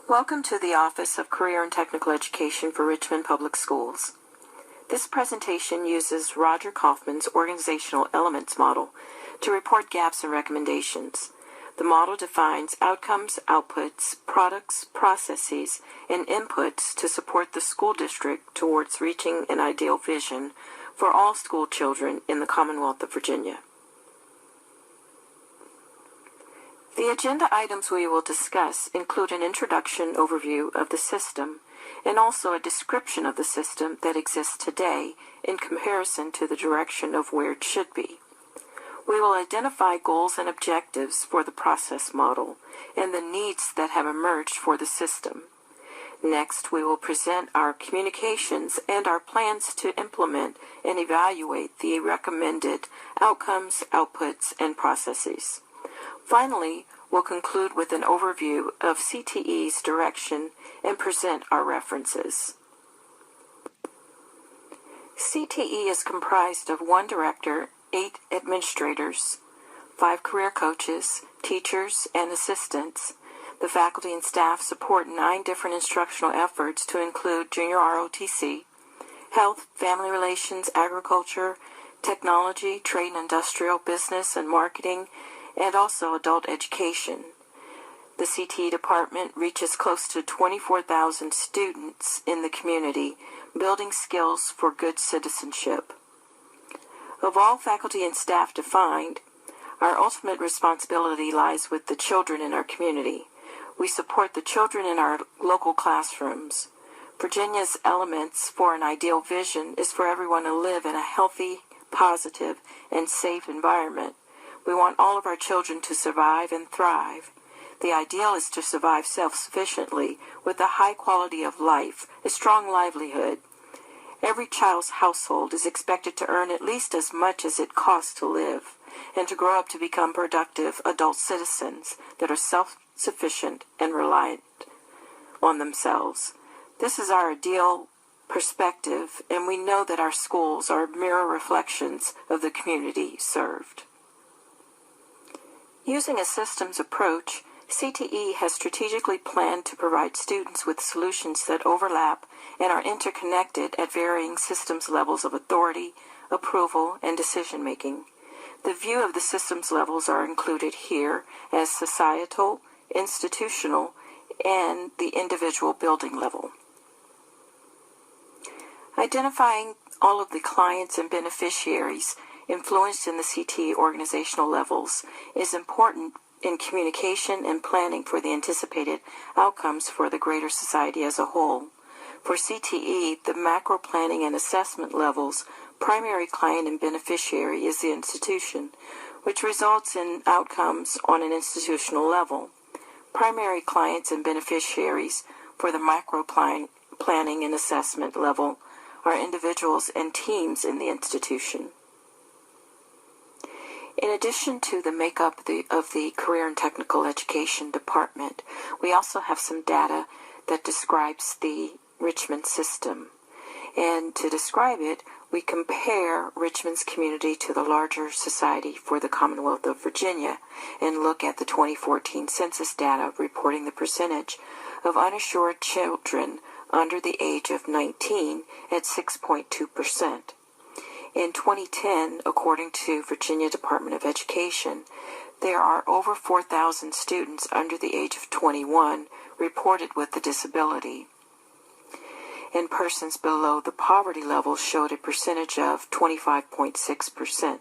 Welcome to the Office of Career and Technical Education for Richmond Public Schools. This presentation uses Roger Kaufman's Organizational Elements Model to report gaps and recommendations. The model defines outcomes, outputs, products, processes, and inputs to support the school district towards reaching an ideal vision for all school children in the Commonwealth of Virginia. The agenda items we will discuss include an introduction overview of the system and also a description of the system that exists today in comparison to the direction of where it should be. We will identify goals and objectives for the process model and the needs that have emerged for the system. Next, we will present our communications and our plans to implement and evaluate the recommended outcomes, outputs, and processes. Finally, we'll conclude with an overview of CTE's direction and present our references. CTE is comprised of 1 director, 8 administrators, 5 career coaches, teachers, and assistants. The faculty and staff support 9 different instructional efforts to include junior ROTC, health, family relations, agriculture, technology, trade and industrial, business and marketing, and also adult education. The CTE department reaches close to 24,000 students in the community, building skills for good citizenship. Of all faculty and staff defined, our ultimate responsibility lies with the children in our community. We support the children in our local classrooms. Virginia's elements for an ideal vision is for everyone to live in a healthy, positive, and safe environment. We want all of our children to survive and thrive. The ideal is to survive self-sufficiently with a high quality of life, a strong livelihood. Every child's household is expected to earn at least as much as it costs to live and to grow up to become productive adult citizens that are self-sufficient and reliant on themselves. This is our ideal perspective, and we know that our schools are mirror reflections of the community served. Using a systems approach, CTE has strategically planned to provide students with solutions that overlap and are interconnected at varying systems levels of authority, approval, and decision-making. The view of the systems levels are included here as societal, institutional, and the individual building level. Identifying all of the clients and beneficiaries influenced in the CTE organizational levels is important in communication and planning for the anticipated outcomes for the greater society as a whole. For CTE, the macro planning and assessment levels, primary client and beneficiary is the institution, which results in outcomes on an institutional level. Primary clients and beneficiaries for the macro planning and assessment level are individuals and teams in the institution. In addition to the makeup of the Career and Technical Education Department, we also have some data that describes the Richmond system. And to describe it, we compare Richmond's community to the larger society for the Commonwealth of Virginia and look at the 2014 census data reporting the percentage of uninsured children under the age of 19 at 6.2%. In 2010, according to Virginia Department of Education, there are over 4,000 students under the age of 21 reported with a disability. And persons below the poverty level showed a percentage of 25.6%,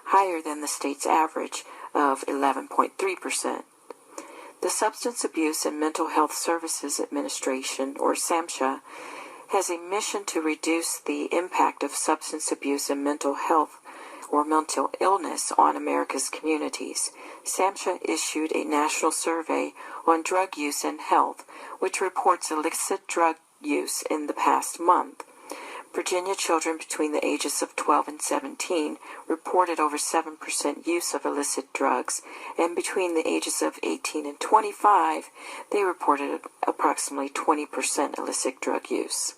higher than the state's average of 11.3%. The Substance Abuse and Mental Health Services Administration, or SAMHSA, has a mission to reduce the impact of substance abuse and mental health or mental illness on America's communities. SAMHSA issued a national survey on drug use and health, which reports illicit drug use in the past month. Virginia children between the ages of 12 and 17 reported over 7% use of illicit drugs, and between the ages of 18 and 25, they reported approximately 20% illicit drug use.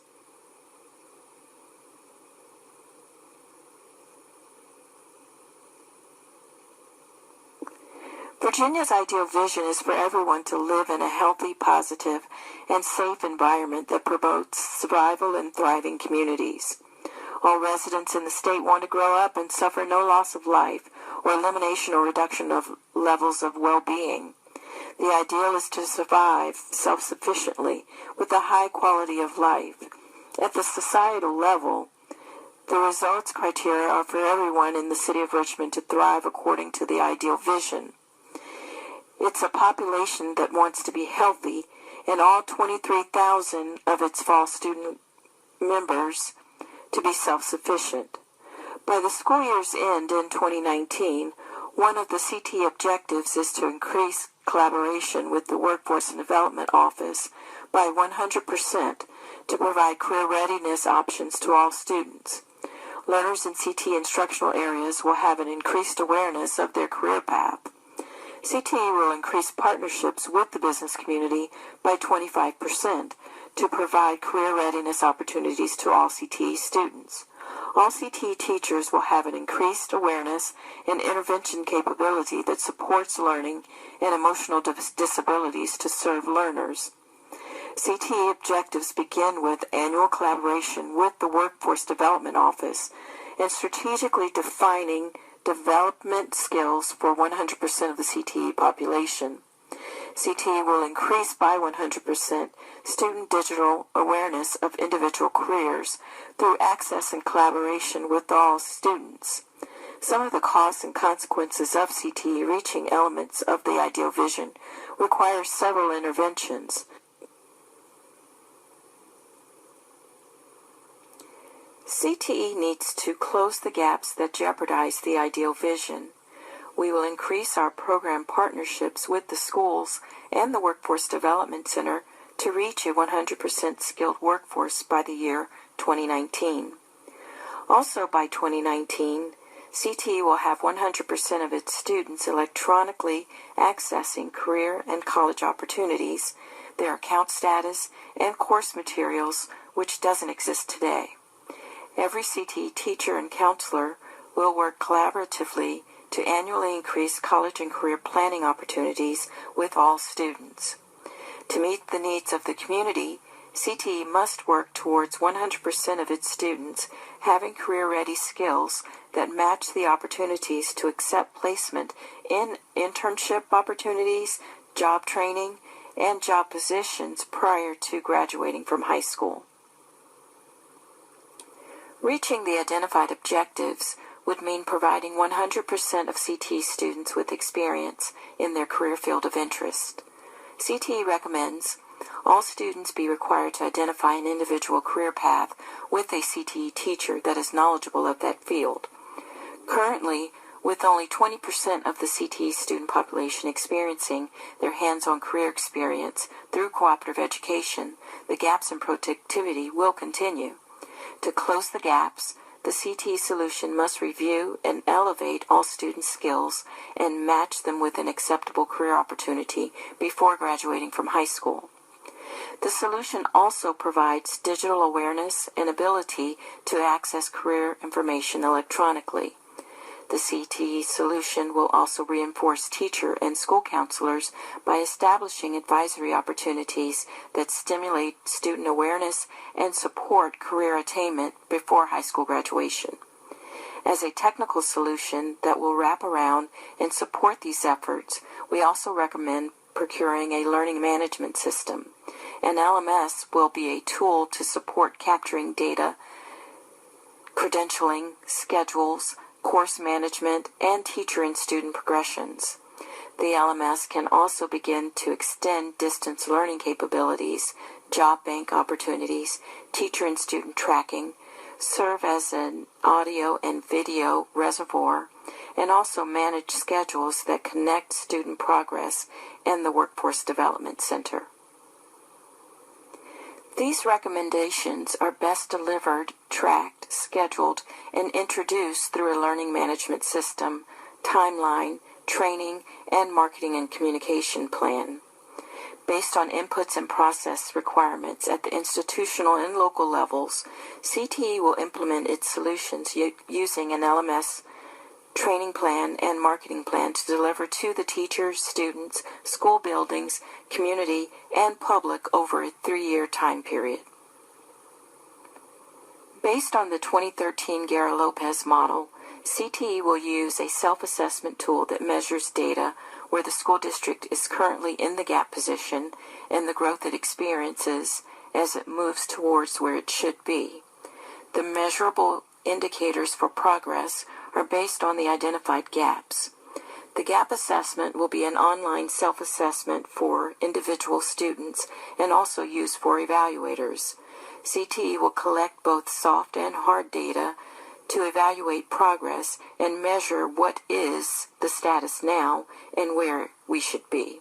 Virginia's ideal vision is for everyone to live in a healthy, positive, and safe environment that promotes survival and thriving communities. All residents in the state want to grow up and suffer no loss of life or elimination or reduction of levels of well-being. The ideal is to survive self-sufficiently with a high quality of life. At the societal level, the results criteria are for everyone in the city of Richmond to thrive according to the ideal vision. It's a population that wants to be healthy, and all 23,000 of its fall student members to be self-sufficient. By the school year's end in 2019, one of the CTE objectives is to increase collaboration with the Workforce and Development Office by 100% to provide career readiness options to all students. Learners in CTE instructional areas will have an increased awareness of their career path. CTE will increase partnerships with the business community by 25% to provide career readiness opportunities to all CTE students. All CTE teachers will have an increased awareness and intervention capability that supports learning and emotional disabilities to serve learners. CTE objectives begin with annual collaboration with the Workforce Development Office and strategically defining development skills for 100% of the CTE population. CTE will increase by 100% student digital awareness of individual careers through access and collaboration with all students. Some of the costs and consequences of CTE reaching elements of the ideal vision require several interventions. CTE needs to close the gaps that jeopardize the ideal vision. We will increase our program partnerships with the schools and the Workforce Development Center to reach a 100% skilled workforce by the year 2019. Also by 2019, CTE will have 100% of its students electronically accessing career and college opportunities, their account status, and course materials, which doesn't exist today. Every CTE teacher and counselor will work collaboratively to annually increase college and career planning opportunities with all students. To meet the needs of the community, CTE must work towards 100% of its students having career-ready skills that match the opportunities to accept placement in internship opportunities, job training, and job positions prior to graduating from high school. Reaching the identified objectives would mean providing 100% of CTE students with experience in their career field of interest. CTE recommends all students be required to identify an individual career path with a CTE teacher that is knowledgeable of that field. Currently, with only 20% of the CTE student population experiencing their hands-on career experience through cooperative education, the gaps in productivity will continue. To close the gaps, the CTE solution must review and elevate all student skills and match them with an acceptable career opportunity before graduating from high school. The solution also provides digital awareness and ability to access career information electronically. The CTE solution will also reinforce teacher and school counselors by establishing advisory opportunities that stimulate student awareness and support career attainment before high school graduation. As a technical solution that will wrap around and support these efforts, we also recommend procuring a learning management system. An LMS will be a tool to support capturing data, credentialing, schedules, course management, and teacher and student progressions. The LMS can also begin to extend distance learning capabilities, job bank opportunities, teacher and student tracking, serve as an audio and video reservoir, and also manage schedules that connect student progress and the Workforce Development Center. These recommendations are best delivered, tracked, scheduled, and introduced through a learning management system, timeline, training, and marketing and communication plan. Based on inputs and process requirements at the institutional and local levels, CTE will implement its solutions using an LMS training plan, and marketing plan to deliver to the teachers, students, school buildings, community, and public over a 3-year time period. Based on the 2013 Guerra-Lopez model, CTE will use a self-assessment tool that measures data where the school district is currently in the gap position and the growth it experiences as it moves towards where it should be. The measurable indicators for progress are based on the identified gaps. The gap assessment will be an online self-assessment for individual students and also used for evaluators. CTE will collect both soft and hard data to evaluate progress and measure what is the status now and where we should be.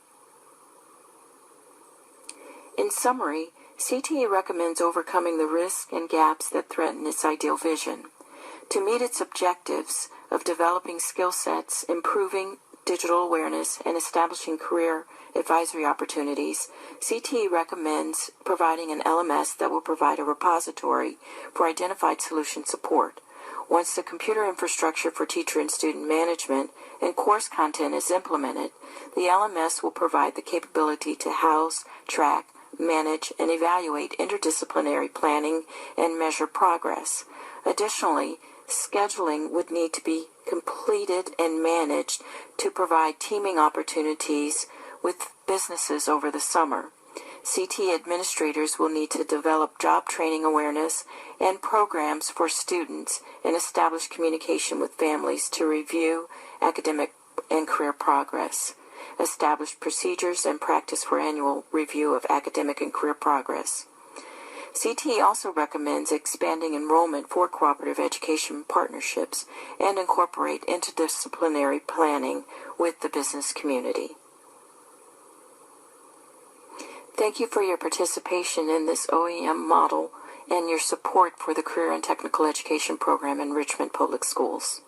In summary, CTE recommends overcoming the risks and gaps that threaten its ideal vision. To meet its objectives of developing skill sets, improving digital awareness, and establishing career advisory opportunities, CTE recommends providing an LMS that will provide a repository for identified solution support. Once the computer infrastructure for teacher and student management and course content is implemented, the LMS will provide the capability to house, track, manage, and evaluate interdisciplinary planning and measure progress. Additionally, scheduling would need to be completed and managed to provide teaming opportunities with businesses over the summer. CTE administrators will need to develop job training awareness and programs for students and establish communication with families to review academic and career progress. Establish procedures and practice for annual review of academic and career progress. CTE also recommends expanding enrollment for cooperative education partnerships and incorporate interdisciplinary planning with the business community. Thank you for your participation in this OEM model and your support for the Career and Technical Education program in Richmond Public Schools.